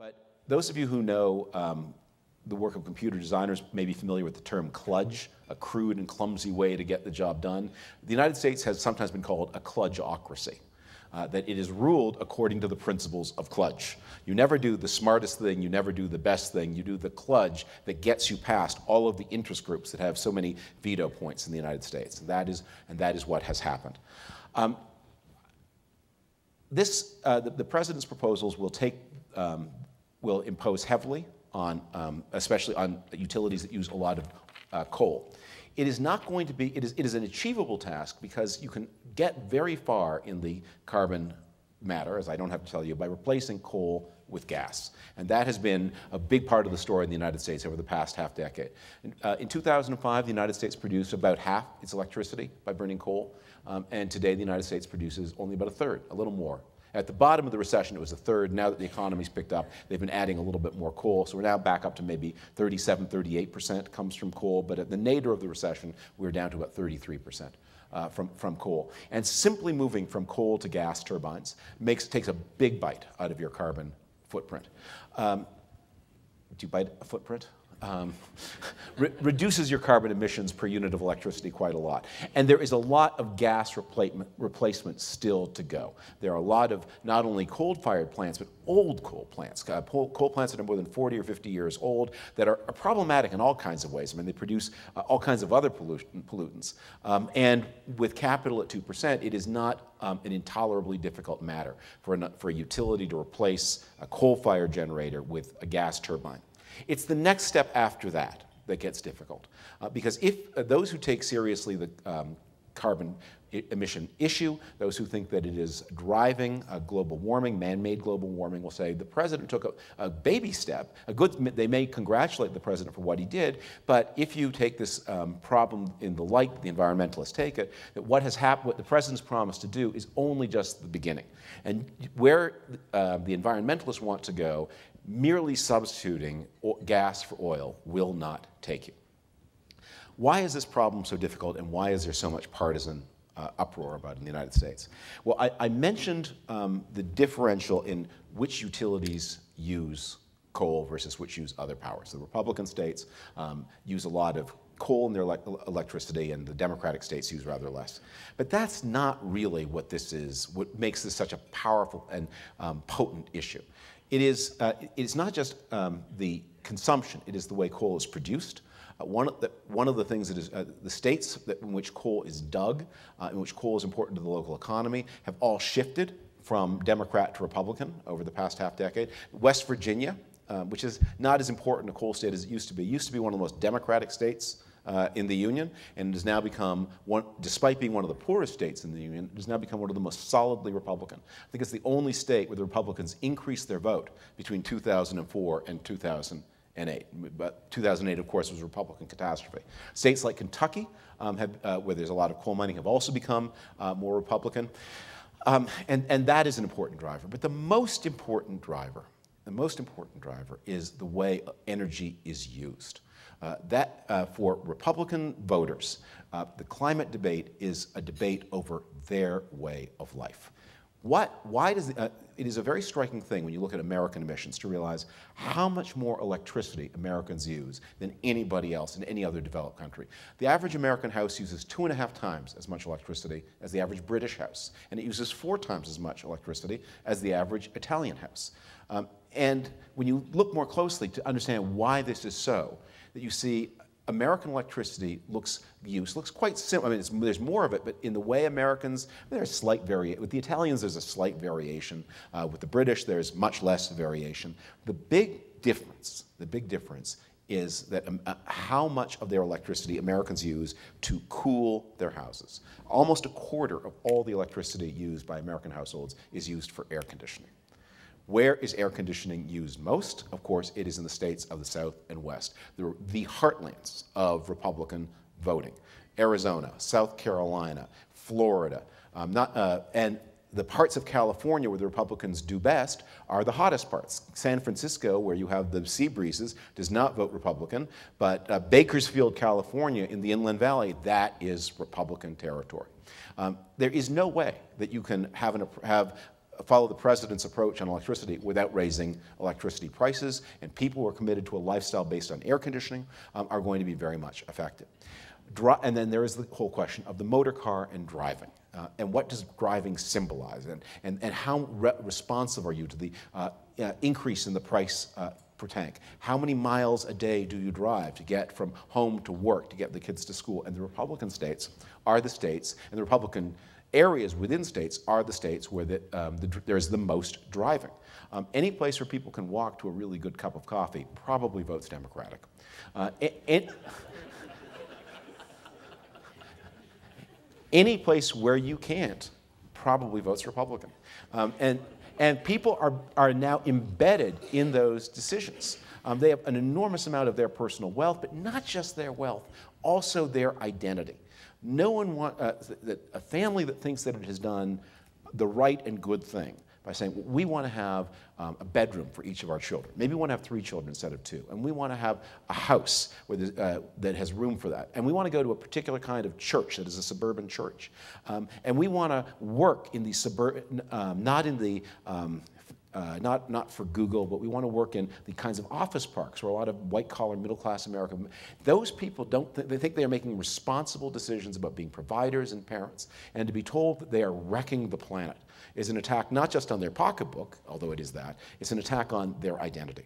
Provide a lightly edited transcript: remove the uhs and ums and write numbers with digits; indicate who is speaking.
Speaker 1: But those of you who know the work of computer designers may be familiar with the term kludge, a crude and clumsy way to get the job done. The United States has sometimes been called a kludgeocracy, that it is ruled according to the principles of kludge. You never do the smartest thing, you never do the best thing, you do the kludge that gets you past all of the interest groups that have so many veto points in the United States. And that is what has happened. The president's proposals will impose heavily on, especially on utilities that use a lot of coal. It is not going to be, it is an achievable task because you can get very far in the carbon matter, as I don't have to tell you, by replacing coal with gas. And that has been a big part of the story in the United States over the past half decade. In 2005, the United States produced about half its electricity by burning coal. And today, the United States produces only about a third, a little more. At the bottom of the recession, it was a third. Now that the economy's picked up, they've been adding a little bit more coal. So we're now back up to maybe 37, 38% comes from coal. But at the nadir of the recession, we were down to about 33% from coal. And simply moving from coal to gas turbines takes a big bite out of your carbon footprint. Do you bite a footprint? Reduces your carbon emissions per unit of electricity quite a lot. And there is a lot of gas replacement still to go. There are a lot of not only coal-fired plants, but old coal plants, coal plants that are more than 40 or 50 years old that are problematic in all kinds of ways. I mean, they produce all kinds of other pollutants. And with capital at 2%, it is not an intolerably difficult matter for a utility to replace a coal-fired generator with a gas turbine. It's the next step after that that gets difficult. Because if those who take seriously the carbon emission issue, those who think that it is driving global warming, man-made global warming, will say the president took a baby step. They may congratulate the president for what he did, but if you take this problem in the light that the environmentalists take it, that what the president's promised to do is only just the beginning. And where the environmentalists want to go, merely substituting gas for oil will not take you. Why is this problem so difficult, and why is there so much partisan uproar about it in the United States? Well, I mentioned the differential in which utilities use coal versus which use other powers. The Republican states use a lot of coal in their electricity, and the Democratic states use rather less. But that's not really what this is, what makes this such a powerful and potent issue. It's not just the consumption, it is the way coal is produced. One of the things that is, the states in which coal is dug, in which coal is important to the local economy, have all shifted from Democrat to Republican over the past half decade. West Virginia, which is not as important a coal state as it used to be one of the most Democratic states in the Union, and has now become despite being one of the poorest states in the Union, it has now become one of the most solidly Republican. I think it's the only state where the Republicans increased their vote between 2004 and 2008. But 2008, of course, was a Republican catastrophe. States like Kentucky, where there's a lot of coal mining, have also become more Republican. And that is an important driver. But the most important driver is the way energy is used. For Republican voters, the climate debate is a debate over their way of life. It is a very striking thing when you look at American emissions to realize how much more electricity Americans use than anybody else in any other developed country. The average American house uses 2.5 times as much electricity as the average British house, and it uses 4 times as much electricity as the average Italian house. And when you look more closely to understand why this is so, that you see American electricity looks quite similar. I mean, there's more of it, but in the way Americans, there's slight variation. With the Italians, there's a slight variation. With the British, there's much less variation. The big difference is that how much of their electricity Americans use to cool their houses. Almost a quarter of all the electricity used by American households is used for air conditioning. Where is air conditioning used most? Of course, it is in the states of the South and West, the heartlands of Republican voting. Arizona, South Carolina, Florida, and the parts of California where the Republicans do best are the hottest parts. San Francisco, where you have the sea breezes, does not vote Republican, but Bakersfield, California, in the Inland Valley, that is Republican territory. There is no way that you can have follow the president's approach on electricity without raising electricity prices, and people who are committed to a lifestyle based on air conditioning are going to be very much affected. And then there is the whole question of the motor car and driving. And what does driving symbolize? And how responsive are you to the increase in the price per tank? How many miles a day do you drive to get from home to work, to get the kids to school? And the Republican states are the states, and the Republican areas within states are the states where there's the most driving. Any place where people can walk to a really good cup of coffee probably votes Democratic. Any place where you can't probably votes Republican. And people are now embedded in those decisions. They have an enormous amount of their personal wealth, but not just their wealth, also their identity. No one wants a family that thinks that it has done the right and good thing by saying, well, we want to have a bedroom for each of our children. Maybe we want to have 3 children instead of 2. And we want to have a house where that has room for that. And we want to go to a particular kind of church that is a suburban church. And we want to work in the suburban, not in the not for Google, but we want to work in the kinds of office parks where a lot of white-collar, middle-class America, those people they think they are making responsible decisions about being providers and parents, and to be told that they are wrecking the planet is an attack not just on their pocketbook, although it is that, it's an attack on their identity.